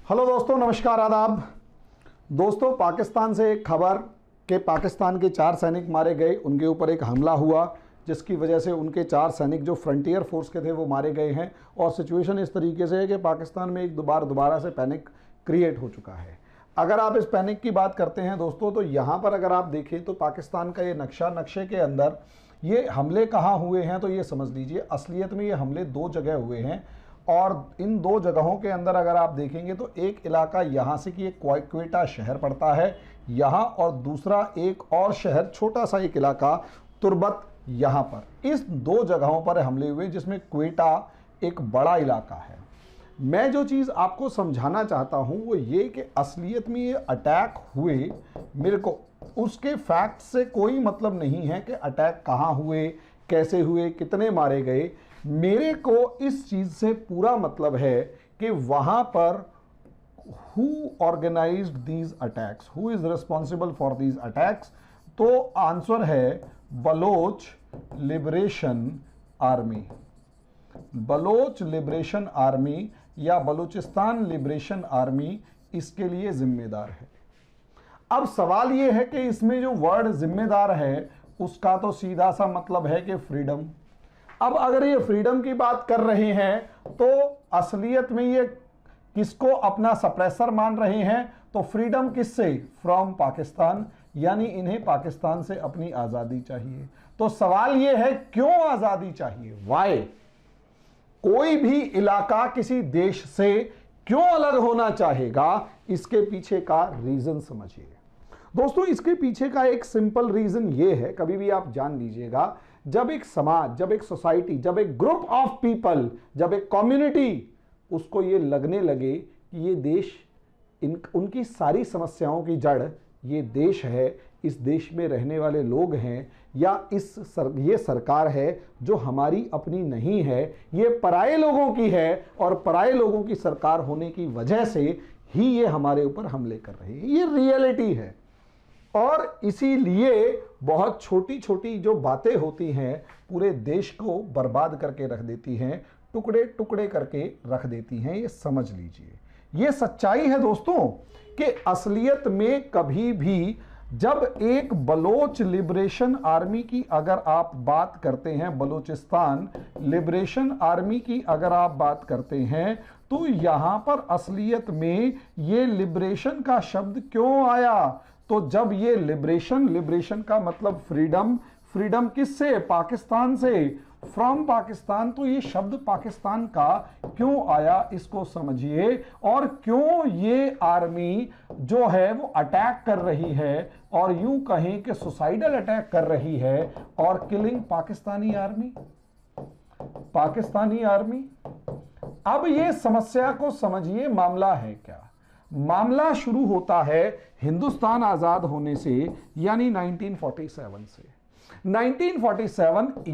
Hello दोस्तों, नमस्कार, आदाब। दोस्तों, पाकिस्तान से एक खबर कि पाकिस्तान के 4 सैनिक मारे गए, उनके ऊपर एक हमला हुआ जिसकी वजह से उनके 4 सैनिक जो फ्रंटियर फोर्स के थे वो मारे गए हैं। और सिचुएशन इस तरीके से है कि पाकिस्तान में एक दोबारा से पैनिक क्रिएट हो चुका है। अगर आप इस पैनिक की बात करते हैं दोस्तों, तो यहाँ पर अगर आप देखें तो पाकिस्तान का ये नक्शे के अंदर ये हमले कहाँ हुए हैं तो ये समझ लीजिए असलियत में ये हमले 2 जगह हुए हैं। और इन 2 जगहों के अंदर अगर आप देखेंगे तो एक इलाका यहाँ से कि एक क्वेटा शहर पड़ता है यहाँ, और दूसरा एक और शहर छोटा सा एक इलाका तुर्बत यहाँ पर। इस 2 जगहों पर हमले हुए जिसमें क्वेटा एक बड़ा इलाका है। मैं जो चीज़ आपको समझाना चाहता हूँ वो ये कि असलियत में ये अटैक हुए, मेरे को उसके फैक्ट से कोई मतलब नहीं है कि अटैक कहाँ हुए, कैसे हुए, कितने मारे गए। मेरे को इस चीज़ से पूरा मतलब है कि वहाँ पर who organised these attacks, who is responsible for these attacks. तो आंसर है Baloch liberation army. Baloch liberation army या बलूचिस्तान लिबरेशन आर्मी इसके लिए जिम्मेदार है। अब सवाल यह है कि इसमें जो वर्ड जिम्मेदार है उसका तो सीधा सा मतलब है कि फ्रीडम। अब अगर ये फ्रीडम की बात कर रहे हैं तो असलियत में ये किसको अपना सप्रेसर मान रहे हैं? तो फ्रीडम किससे? फ्रॉम पाकिस्तान, यानी इन्हें पाकिस्तान से अपनी आज़ादी चाहिए। तो सवाल ये है क्यों आज़ादी चाहिए? वाई? कोई भी इलाका किसी देश से क्यों अलग होना चाहेगा? इसके पीछे का रीजन समझिए दोस्तों। इसके पीछे का एक सिंपल रीजन ये है, कभी भी आप जान लीजिएगा, जब एक समाज, जब एक सोसाइटी, जब एक ग्रुप ऑफ पीपल, जब एक कम्युनिटी उसको ये लगने लगे कि ये देश उनकी सारी समस्याओं की जड़ ये देश है, इस देश में रहने वाले लोग हैं, या ये सरकार है जो हमारी अपनी नहीं है, ये पराये लोगों की है, और पराये लोगों की सरकार होने की वजह से ही ये हमारे ऊपर हमले कर रही है। ये रियलिटी है। और इसीलिए बहुत छोटी छोटी जो बातें होती हैं पूरे देश को बर्बाद करके रख देती हैं, टुकड़े टुकड़े करके रख देती हैं। ये समझ लीजिए, ये सच्चाई है दोस्तों कि असलियत में कभी भी जब एक बलोच लिबरेशन आर्मी की अगर आप बात करते हैं, बलूचिस्तान लिबरेशन आर्मी की अगर आप बात करते हैं, तो यहां पर असलियत में ये लिबरेशन का शब्द क्यों आया? तो जब ये लिबरेशन का मतलब फ्रीडम किससे? पाकिस्तान से, फ्रॉम पाकिस्तान। तो ये शब्द पाकिस्तान का क्यों आया इसको समझिए, और क्यों ये आर्मी जो है वो अटैक कर रही है, और यूं कहें कि सुसाइडल अटैक कर रही है और किलिंग पाकिस्तानी आर्मी। अब ये समस्या को समझिए, मामला है क्या? मामला शुरू होता है हिंदुस्तान आजाद होने से, यानी 1947 से। 1947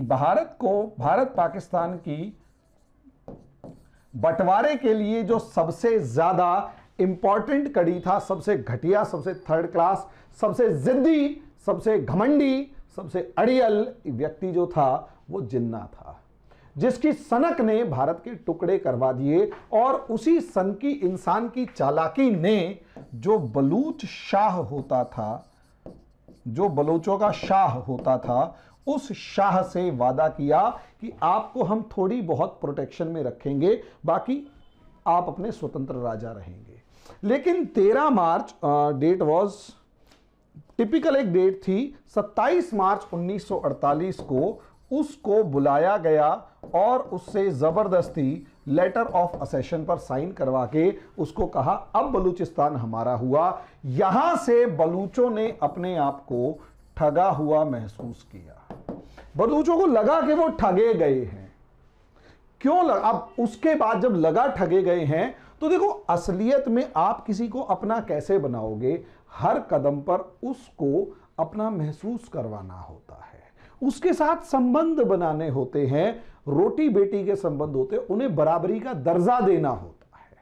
भारत पाकिस्तान की बंटवारे के लिए जो सबसे ज्यादा इंपॉर्टेंट कड़ी था, सबसे घटिया, सबसे थर्ड क्लास, सबसे जिद्दी, सबसे घमंडी, सबसे अड़ियल व्यक्ति जो था वो जिन्ना था, जिसकी सनक ने भारत के टुकड़े करवा दिए। और उसी सन की इंसान की चालाकी ने जो बलूच शाह होता था, जो बलोचों का शाह होता था, उस शाह से वादा किया कि आपको हम थोड़ी बहुत प्रोटेक्शन में रखेंगे, बाकी आप अपने स्वतंत्र राजा रहेंगे। लेकिन 13 मार्च डेट वाज टिपिकल, एक डेट थी 27 मार्च 1948 को उसको बुलाया गया और उससे जबरदस्ती लेटर ऑफ असेशन पर साइन करवा के उसको कहा अब बलूचिस्तान हमारा हुआ। यहां से बलूचों ने अपने आप को ठगा हुआ महसूस किया। बलूचों को लगा कि वो ठगे गए हैं। क्यों लगा? अब उसके बाद जब लगा ठगे गए हैं तो देखो, असलियत में आप किसी को अपना कैसे बनाओगे? हर कदम पर उसको अपना महसूस करवाना होता है, उसके साथ संबंध बनाने होते हैं, रोटी बेटी के संबंध होते हैं, उन्हें बराबरी का दर्जा देना होता है,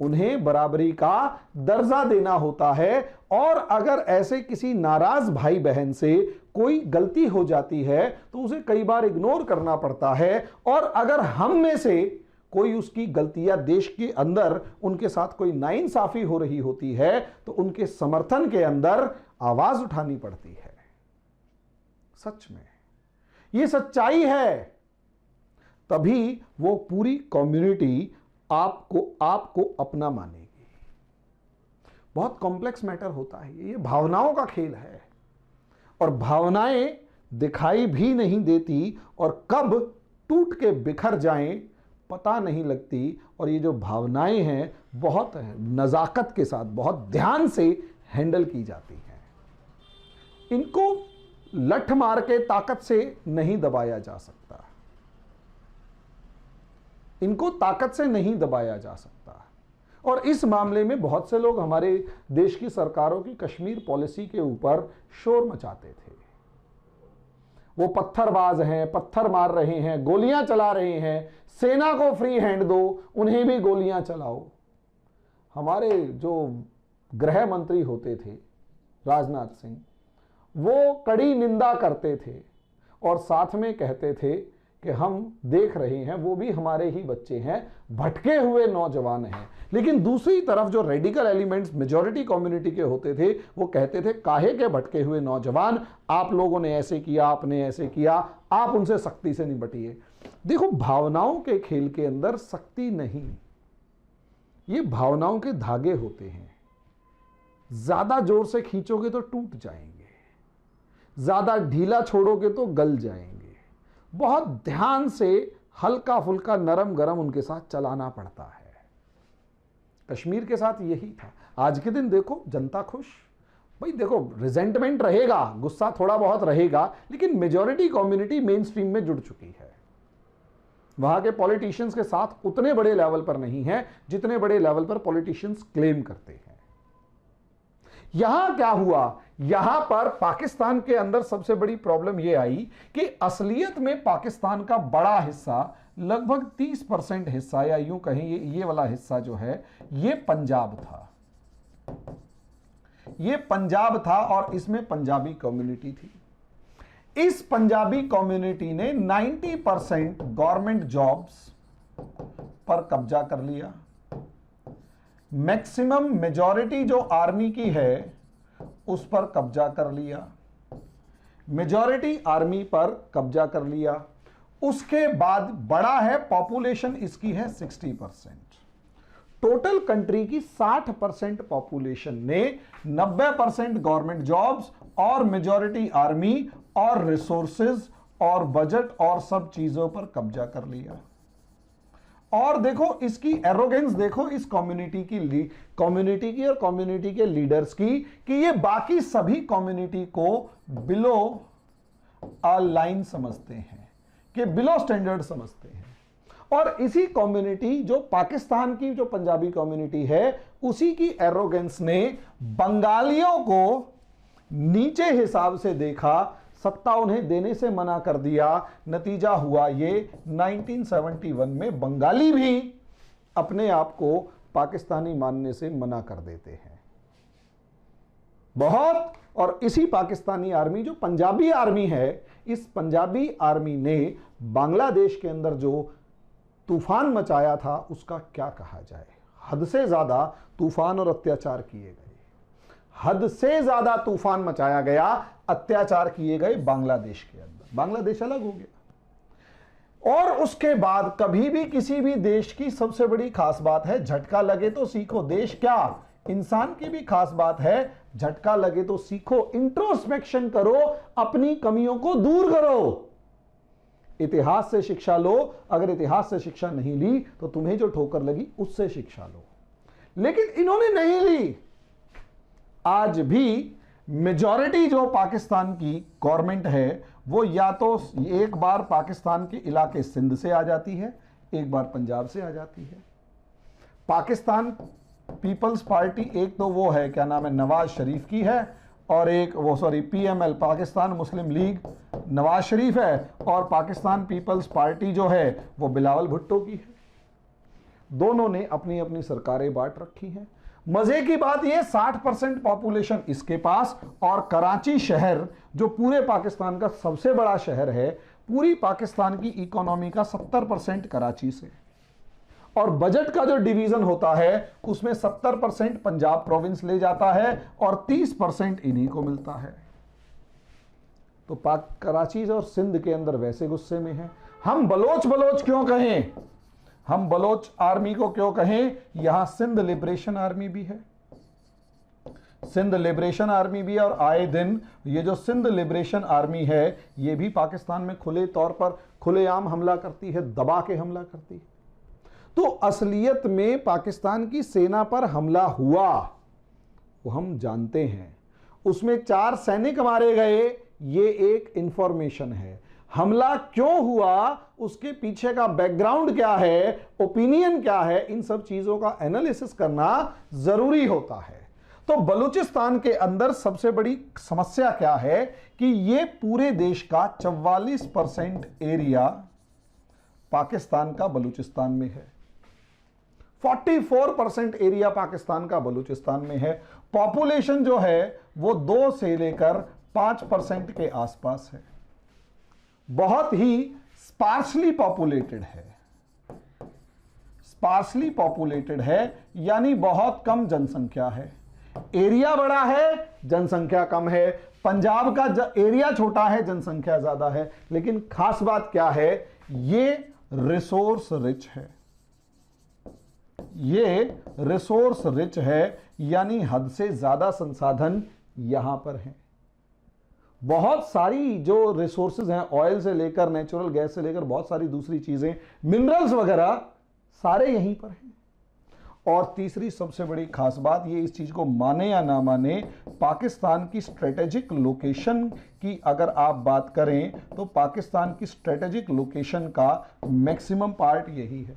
उन्हें बराबरी का दर्जा देना होता है। और अगर ऐसे किसी नाराज भाई बहन से कोई गलती हो जाती है तो उसे कई बार इग्नोर करना पड़ता है। और अगर हम में से कोई उसकी गलतियां देश के अंदर उनके साथ कोई नाइंसाफी हो रही होती है तो उनके समर्थन के अंदर आवाज उठानी पड़ती है। सच में ये सच्चाई है, तभी वो पूरी कम्युनिटी आपको अपना मानेगी। बहुत कॉम्प्लेक्स मैटर होता है ये भावनाओं का खेल है, और भावनाएं दिखाई भी नहीं देती और कब टूट के बिखर जाएं पता नहीं लगती। और ये जो भावनाएं हैं बहुत नज़ाकत के साथ, बहुत ध्यान से हैंडल की जाती हैं। इनको लठ मार के ताकत से नहीं दबाया जा सकता, इनको ताकत से नहीं दबाया जा सकता। और इस मामले में बहुत से लोग हमारे देश की सरकारों की कश्मीर पॉलिसी के ऊपर शोर मचाते थे। वो पत्थरबाज हैं, पत्थर मार रहे हैं, गोलियां चला रहे हैं, सेना को फ्री हैंड दो, उन्हें भी गोलियां चलाओ। हमारे जो गृह मंत्री होते थे राजनाथ सिंह, वो कड़ी निंदा करते थे और साथ में कहते थे कि हम देख रहे हैं, वो भी हमारे ही बच्चे हैं, भटके हुए नौजवान हैं। लेकिन दूसरी तरफ जो रेडिकल एलिमेंट्स मेजॉरिटी कम्युनिटी के होते थे, वो कहते थे काहे के भटके हुए नौजवान, आप लोगों ने ऐसे किया, आपने ऐसे किया, आप उनसे सख्ती से निपटिए। देखो, भावनाओं के खेल के अंदर सख्ती नहीं, ये भावनाओं के धागे होते हैं। ज्यादा जोर से खींचोगे तो टूट जाएंगे, ज्यादा ढीला छोड़ोगे तो गल जाएंगे। बहुत ध्यान से हल्का फुल्का नरम गरम उनके साथ चलाना पड़ता है। कश्मीर के साथ यही था। आज के दिन देखो जनता खुश, भाई देखो रिजेंटमेंट रहेगा, गुस्सा थोड़ा बहुत रहेगा, लेकिन मेजॉरिटी कम्युनिटी मेन स्ट्रीम में जुड़ चुकी है। वहां के पॉलिटिशियंस के साथ उतने बड़े लेवल पर नहीं है जितने बड़े लेवल पर पॉलिटिशियंस क्लेम करते हैं। यहां क्या हुआ, यहां पर पाकिस्तान के अंदर सबसे बड़ी प्रॉब्लम यह आई कि असलियत में पाकिस्तान का बड़ा हिस्सा, लगभग 30% हिस्सा, या यूं कहें ये वाला हिस्सा जो है ये पंजाब था। ये पंजाब था और इसमें पंजाबी कम्युनिटी थी। इस पंजाबी कम्युनिटी ने 90% गवर्नमेंट जॉब्स पर कब्जा कर लिया। मैक्सिमम मेजॉरिटी जो आर्मी की है उस पर कब्जा कर लिया, मेजॉरिटी आर्मी पर कब्जा कर लिया। उसके बाद बड़ा है, पॉपुलेशन इसकी है 60%। टोटल कंट्री की 60% पॉपुलेशन ने 90% गवर्नमेंट जॉब्स और मेजॉरिटी आर्मी और रिसोर्सेज और बजट और सब चीजों पर कब्जा कर लिया। और देखो इसकी एरोगेंस, देखो इस कम्युनिटी की और कम्युनिटी के लीडर्स की, कि ये बाकी सभी कम्युनिटी को बिलो अ लाइन समझते हैं, कि बिलो स्टैंडर्ड समझते हैं। और इसी कम्युनिटी जो पाकिस्तान की जो पंजाबी कम्युनिटी है, उसी की एरोगेंस ने बंगालियों को नीचे हिसाब से देखा, सत्ता उन्हें देने से मना कर दिया। नतीजा हुआ ये 1971 में बंगाली भी अपने आप को पाकिस्तानी मानने से मना कर देते हैं। बहुत, और इसी पाकिस्तानी आर्मी जो पंजाबी आर्मी है, इस पंजाबी आर्मी ने बांग्लादेश के अंदर जो तूफान मचाया था उसका क्या कहा जाए। हद से ज्यादा तूफान और अत्याचार किए गए, हद से ज्यादा तूफान मचाया गया, अत्याचार किए गए बांग्लादेश के अंदर। बांग्लादेश अलग हो गया। और उसके बाद कभी भी किसी भी देश की सबसे बड़ी खास बात है, झटका लगे तो सीखो। देश क्या, इंसान की भी खास बात है, झटका लगे तो सीखो, इंट्रोस्पेक्शन करो, अपनी कमियों को दूर करो, इतिहास से शिक्षा लो। अगर इतिहास से शिक्षा नहीं ली तो तुम्हें जो ठोकर लगी उससे शिक्षा लो। लेकिन इन्होंने नहीं ली। आज भी मेजॉरिटी जो पाकिस्तान की गवर्नमेंट है वो या तो एक बार पाकिस्तान के इलाके सिंध से आ जाती है, एक बार पंजाब से आ जाती है। पाकिस्तान पीपल्स पार्टी एक तो वो है, क्या नाम है, नवाज शरीफ की है, और एक वो पीएमएल पाकिस्तान मुस्लिम लीग नवाज शरीफ है, और पाकिस्तान पीपल्स पार्टी जो है वो बिलावल भुट्टो की है। दोनों ने अपनी अपनी सरकारें बांट रखी हैं। मजे की बात यह, 60% पॉपुलेशन इसके पास, और कराची शहर जो पूरे पाकिस्तान का सबसे बड़ा शहर है, पूरी पाकिस्तान की इकोनॉमी का 70% कराची से। और बजट का जो डिवीजन होता है उसमें 70% पंजाब प्रोविंस ले जाता है और 30% इन्हीं को मिलता है। तो पाक कराची और सिंध के अंदर वैसे गुस्से में है। हम बलोच बलोच क्यों कहें, हम बलोच आर्मी को क्यों कहें, यहां सिंध लिबरेशन आर्मी भी है, सिंध लिबरेशन आर्मी भी है। और आए दिन ये जो सिंध लिबरेशन आर्मी है ये भी पाकिस्तान में खुले तौर पर खुलेआम हमला करती है, दबा के हमला करती है। तो असलियत में पाकिस्तान की सेना पर हमला हुआ वो हम जानते हैं, उसमें 4 सैनिक मारे गए, ये एक इंफॉर्मेशन है। हमला क्यों हुआ, उसके पीछे का बैकग्राउंड क्या है, ओपिनियन क्या है, इन सब चीजों का एनालिसिस करना जरूरी होता है। तो बलूचिस्तान के अंदर सबसे बड़ी समस्या क्या है कि ये पूरे देश का 44% एरिया पाकिस्तान का बलूचिस्तान में है, 44% एरिया पाकिस्तान का बलूचिस्तान में है। पॉपुलेशन जो है वो 2 से लेकर 5% के आसपास है, बहुत ही स्पार्सली पॉपुलेटेड है, स्पार्सली पॉपुलेटेड है यानी बहुत कम जनसंख्या है। एरिया बड़ा है, जनसंख्या कम है। पंजाब का एरिया छोटा है, जनसंख्या ज्यादा है। लेकिन खास बात क्या है, ये रिसोर्स रिच है, ये रिसोर्स रिच है यानी हद से ज्यादा संसाधन यहां पर हैं। बहुत सारी जो रिसोर्सेज हैं, ऑयल से लेकर नेचुरल गैस से लेकर बहुत सारी दूसरी चीजें, मिनरल्स वगैरह सारे यहीं पर हैं। और तीसरी सबसे बड़ी खास बात, ये इस चीज को माने या ना माने, पाकिस्तान की स्ट्रेटेजिक लोकेशन की अगर आप बात करें तो पाकिस्तान की स्ट्रेटेजिक लोकेशन का मैक्सिमम पार्ट यही है।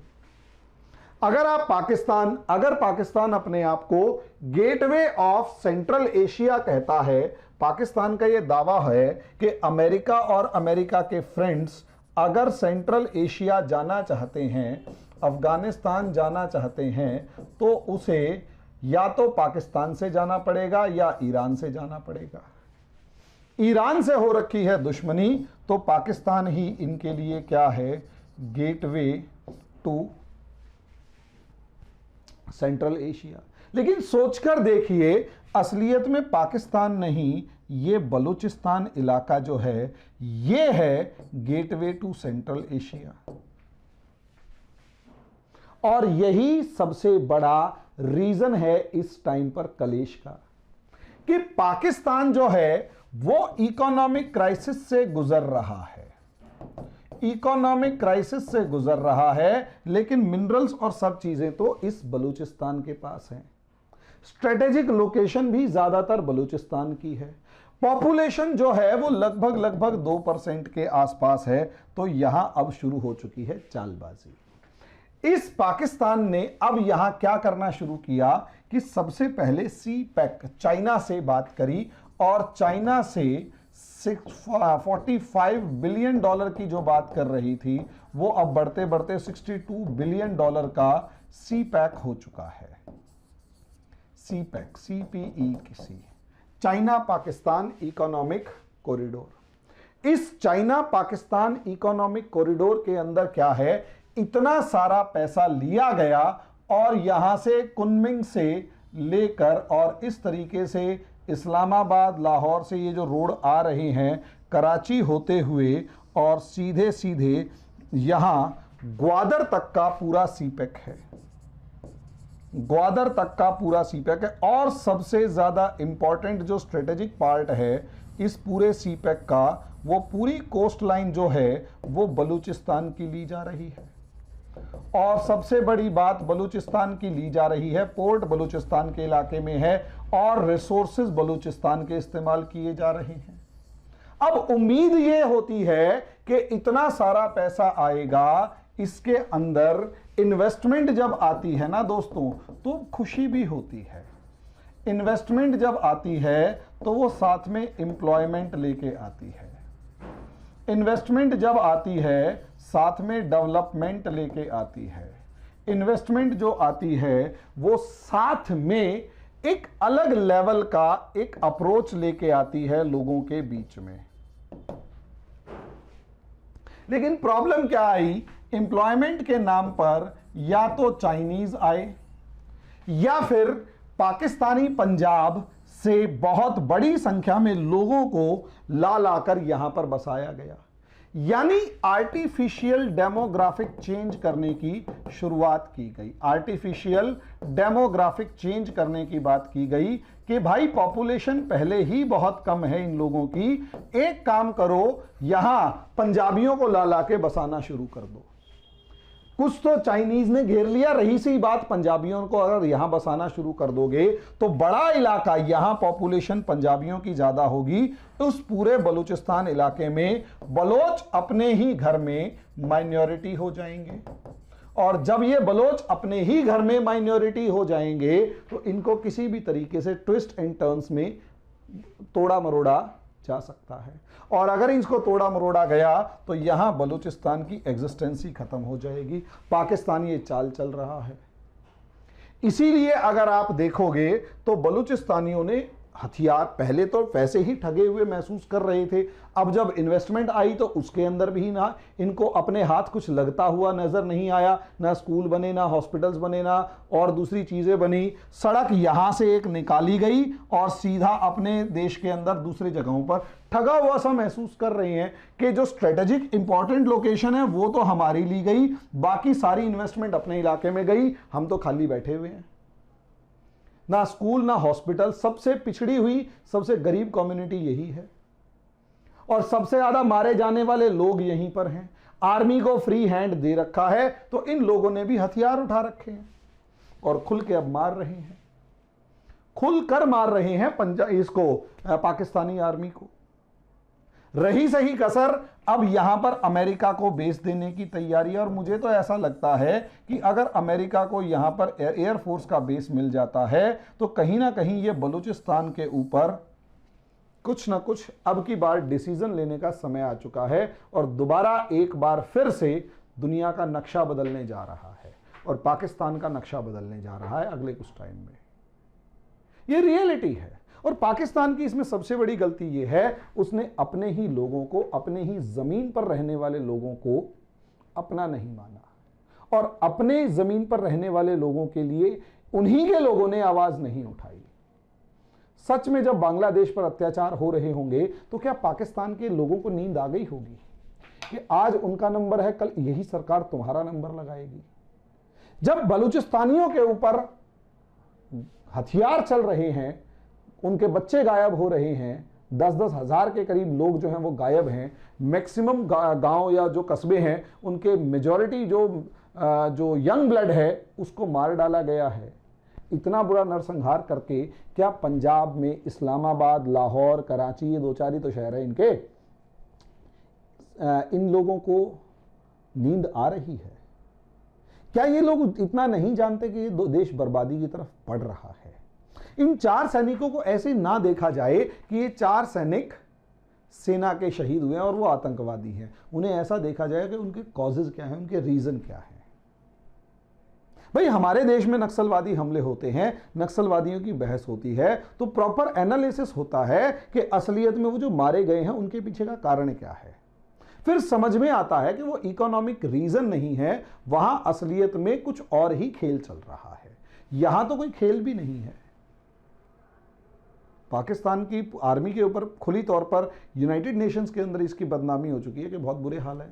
अगर पाकिस्तान अपने आप को गेटवे ऑफ सेंट्रल एशिया कहता है, पाकिस्तान का यह दावा है कि अमेरिका और अमेरिका के फ्रेंड्स अगर सेंट्रल एशिया जाना चाहते हैं, अफगानिस्तान जाना चाहते हैं, तो उसे या तो पाकिस्तान से जाना पड़ेगा या ईरान से जाना पड़ेगा। ईरान से हो रखी है दुश्मनी, तो पाकिस्तान ही इनके लिए क्या है, गेटवे टू सेंट्रल एशिया। लेकिन सोचकर देखिए, असलियत में पाकिस्तान नहीं, ये बलूचिस्तान इलाका जो है ये है गेटवे टू सेंट्रल एशिया। और यही सबसे बड़ा रीजन है इस टाइम पर कलेश का, कि पाकिस्तान जो है वो इकोनॉमिक क्राइसिस से गुजर रहा है, इकोनॉमिक क्राइसिस से गुजर रहा है, लेकिन मिनरल्स और सब चीजें तो इस बलूचिस्तान के पास हैं। स्ट्रेटेजिक लोकेशन भी ज्यादातर बलूचिस्तान की है। पॉपुलेशन जो है वो लगभग 2% के आसपास है। तो यहां अब शुरू हो चुकी है चालबाजी। इस पाकिस्तान ने अब यहां क्या करना शुरू किया कि सबसे पहले CPEC चाइना से बात करी, और चाइना से $45 बिलियन की जो बात कर रही थी वो अब बढ़ते बढ़ते $62 बिलियन का CPEC हो चुका है। CPEC, CPEC, China Pakistan economic corridor. इस चाइना पाकिस्तान इकोनॉमिक कॉरिडोर के अंदर क्या है, इतना सारा पैसा लिया गया और यहां से कुनमिंग से लेकर और इस तरीके से इस्लामाबाद, लाहौर से ये जो रोड आ रहे हैं, कराची होते हुए और सीधे सीधे यहां ग्वादर तक का पूरा CPEC है, ग्वादर तक का पूरा CPEC है। और सबसे ज्यादा इंपॉर्टेंट जो स्ट्रेटेजिक पार्ट है इस पूरे CPEC का, वो पूरी कोस्ट लाइन जो है वो बलूचिस्तान की ली जा रही है। और सबसे बड़ी बात, बलूचिस्तान की ली जा रही है, पोर्ट बलूचिस्तान के इलाके में है और रिसोर्सेज बलूचिस्तान के इस्तेमाल किए जा रहे हैं। अब उम्मीद ये होती है कि इतना सारा पैसा आएगा, इसके अंदर इन्वेस्टमेंट जब आती है ना दोस्तों, तो खुशी भी होती है। इन्वेस्टमेंट जब आती है तो वो साथ में एम्प्लॉयमेंट लेके आती है। इन्वेस्टमेंट जब आती है साथ में डेवलपमेंट लेके आती है। इन्वेस्टमेंट जो आती है वो साथ में एक अलग लेवल का एक अप्रोच लेके आती है लोगों के बीच में। लेकिन प्रॉब्लम क्या आई, एम्प्लॉयमेंट के नाम पर या तो चाइनीज आए या फिर पाकिस्तानी पंजाब से बहुत बड़ी संख्या में लोगों को ला लाकर यहां पर बसाया गया, यानी आर्टिफिशियल डेमोग्राफिक चेंज करने की शुरुआत की गई। आर्टिफिशियल डेमोग्राफिक चेंज करने की बात की गई कि भाई पॉपुलेशन पहले ही बहुत कम है इन लोगों की, एक काम करो यहां पंजाबियों को ला ला के बसाना शुरू कर दो। कुछ तो चाइनीज ने घेर लिया, रही सी बात पंजाबियों को अगर यहां बसाना शुरू कर दोगे तो बड़ा इलाका, यहां पॉपुलेशन पंजाबियों की ज्यादा होगी, उस पूरे बलूचिस्तान इलाके में बलोच अपने ही घर में माइनॉरिटी हो जाएंगे। और जब ये बलोच अपने ही घर में माइनॉरिटी हो जाएंगे तो इनको किसी भी तरीके से ट्विस्ट एंड टर्न्स में तोड़ा मरोड़ा जा सकता है, और अगर इसको तोड़ा मरोड़ा गया तो यहां बलूचिस्तान की एग्जिस्टेंस ही खत्म हो जाएगी। पाकिस्तान ये चाल चल रहा है। इसीलिए अगर आप देखोगे तो बलूचिस्तानियों ने हथियार, पहले तो वैसे ही ठगे हुए महसूस कर रहे थे, अब जब इन्वेस्टमेंट आई तो उसके अंदर भी ना इनको अपने हाथ कुछ लगता हुआ नजर नहीं आया। ना स्कूल बने, ना हॉस्पिटल्स बने, ना और दूसरी चीजें बनी। सड़क यहां से एक निकाली गई और सीधा अपने देश के अंदर दूसरी जगहों पर ठगा हुआ सा महसूस कर रहे हैं कि जो स्ट्रेटेजिक इंपॉर्टेंट लोकेशन है वो तो हमारी ली गई, बाकी सारी इन्वेस्टमेंट अपने इलाके में गई, हम तो खाली बैठे हुए हैं। ना स्कूल ना हॉस्पिटल, सबसे पिछड़ी हुई सबसे गरीब कम्युनिटी यही है, और सबसे ज्यादा मारे जाने वाले लोग यहीं पर हैं। आर्मी को फ्री हैंड दे रखा है तो इन लोगों ने भी हथियार उठा रखे हैं और खुल के अब मार रहे हैं, खुलकर मार रहे हैं इसको पाकिस्तानी आर्मी को। रही सही कसर अब यहां पर अमेरिका को बेस देने की तैयारी है, और मुझे तो ऐसा लगता है कि अगर अमेरिका को यहां पर एयरफोर्स का बेस मिल जाता है तो कहीं ना कहीं ये बलूचिस्तान के ऊपर कुछ ना कुछ अब की बार डिसीजन लेने का समय आ चुका है, और दोबारा एक बार फिर से दुनिया का नक्शा बदलने जा रहा है और पाकिस्तान का नक्शा बदलने जा रहा है अगले कुछ टाइम में। ये रियलिटी है। और पाकिस्तान की इसमें सबसे बड़ी गलती यह है, उसने अपने ही लोगों को, अपने ही जमीन पर रहने वाले लोगों को अपना नहीं माना, और अपने जमीन पर रहने वाले लोगों के लिए उन्हीं के लोगों ने आवाज नहीं उठाई। सच में जब बांग्लादेश पर अत्याचार हो रहे होंगे तो क्या पाकिस्तान के लोगों को नींद आ गई होगी कि आज उनका नंबर है, कल यही सरकार तुम्हारा नंबर लगाएगी? जब बलूचिस्तानियों के ऊपर हथियार चल रहे हैं, उनके बच्चे गायब हो रहे हैं, 10-10 हज़ार के करीब लोग जो हैं वो गायब हैं, मैक्सिमम गांव या जो कस्बे हैं उनके मेजॉरिटी जो यंग ब्लड है उसको मार डाला गया है। इतना बुरा नरसंहार करके क्या पंजाब में इस्लामाबाद, लाहौर, कराची, ये 2-4 ही तो शहर है इनके, इन लोगों को नींद आ रही है? क्या ये लोग इतना नहीं जानते कि ये देश बर्बादी की तरफ बढ़ रहा है? इन 4 सैनिकों को ऐसे ना देखा जाए कि ये 4 सैनिक सेना के शहीद हुए हैं और वो आतंकवादी हैं। उन्हें ऐसा देखा जाए कि उनके कॉजेज क्या हैं, उनके रीजन क्या हैं। भाई हमारे देश में नक्सलवादी हमले होते हैं, नक्सलवादियों की बहस होती है तो प्रॉपर एनालिसिस होता है कि असलियत में वो जो मारे गए हैं उनके पीछे का कारण क्या है। फिर समझ में आता है कि वो इकोनॉमिक रीजन नहीं है, वहां असलियत में कुछ और ही खेल चल रहा है। यहां तो कोई खेल भी नहीं है। पाकिस्तान की आर्मी के ऊपर खुली तौर पर यूनाइटेड नेशंस के अंदर इसकी बदनामी हो चुकी है कि बहुत बुरे हाल है।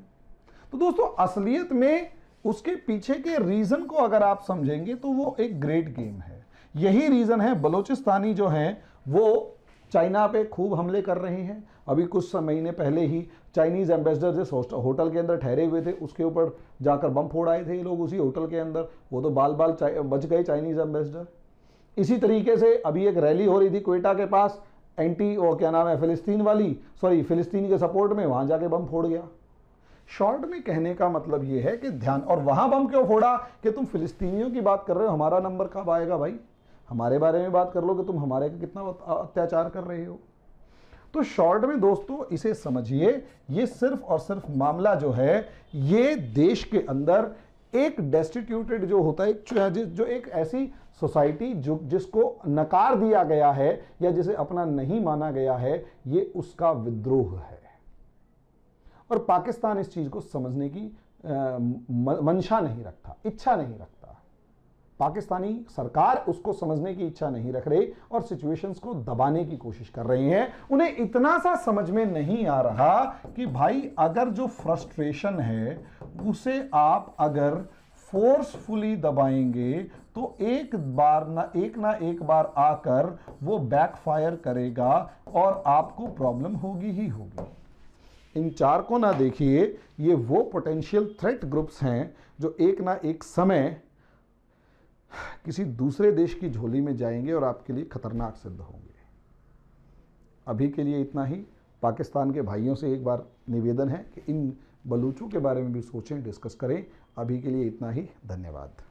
तो दोस्तों असलियत में उसके पीछे के रीजन को अगर आप समझेंगे तो वो एक ग्रेट गेम है। यही रीजन है बलोचिस्तानी जो हैं वो चाइना पे खूब हमले कर रहे हैं। अभी कुछ महीने पहले ही चाइनीज एम्बेसडर जिस होटल के अंदर ठहरे हुए थे उसके ऊपर जाकर बम फोड़ आए थे ये लोग उसी होटल के अंदर, वो तो बाल बाल बच गए चाइनीज एम्बेसडर। इसी तरीके से अभी एक रैली हो रही थी क्वेटा के पास, फिलिस्तीन के सपोर्ट में, वहां जाके बम फोड़ गया। शॉर्ट में कहने का मतलब यह है कि ध्यान, और वहां बम क्यों फोड़ा कि तुम फिलिस्तीनियों की बात कर रहे हो, हमारा नंबर कब आएगा भाई? हमारे बारे में बात कर लो कि तुम हमारे का कितना अत्याचार कर रहे हो। तो शॉर्ट में दोस्तों इसे समझिए, ये सिर्फ और सिर्फ मामला जो है ये देश के अंदर एक डेस्टिट्यूटेड जो होता है, जो एक ऐसी सोसाइटी जिसको नकार दिया गया है या जिसे अपना नहीं माना गया है, ये उसका विद्रोह है। और पाकिस्तान इस चीज को समझने की मंशा नहीं रखता, इच्छा नहीं रखता। पाकिस्तानी सरकार उसको समझने की इच्छा नहीं रख रही और सिचुएशंस को दबाने की कोशिश कर रही है। उन्हें इतना सा समझ में नहीं आ रहा कि भाई अगर जो फ्रस्ट्रेशन है उसे आप अगर फोर्सफुली दबाएंगे तो एक ना एक बार आकर वो बैकफायर करेगा और आपको प्रॉब्लम होगी ही होगी। इन चार को ना देखिए, ये वो पोटेंशियल थ्रेट ग्रुप्स हैं जो एक ना एक समय किसी दूसरे देश की झोली में जाएंगे और आपके लिए खतरनाक सिद्ध होंगे। अभी के लिए इतना ही। पाकिस्तान के भाइयों से एक बार निवेदन है कि इन बलूचों के बारे में भी सोचें, डिस्कस करें। अभी के लिए इतना ही। धन्यवाद।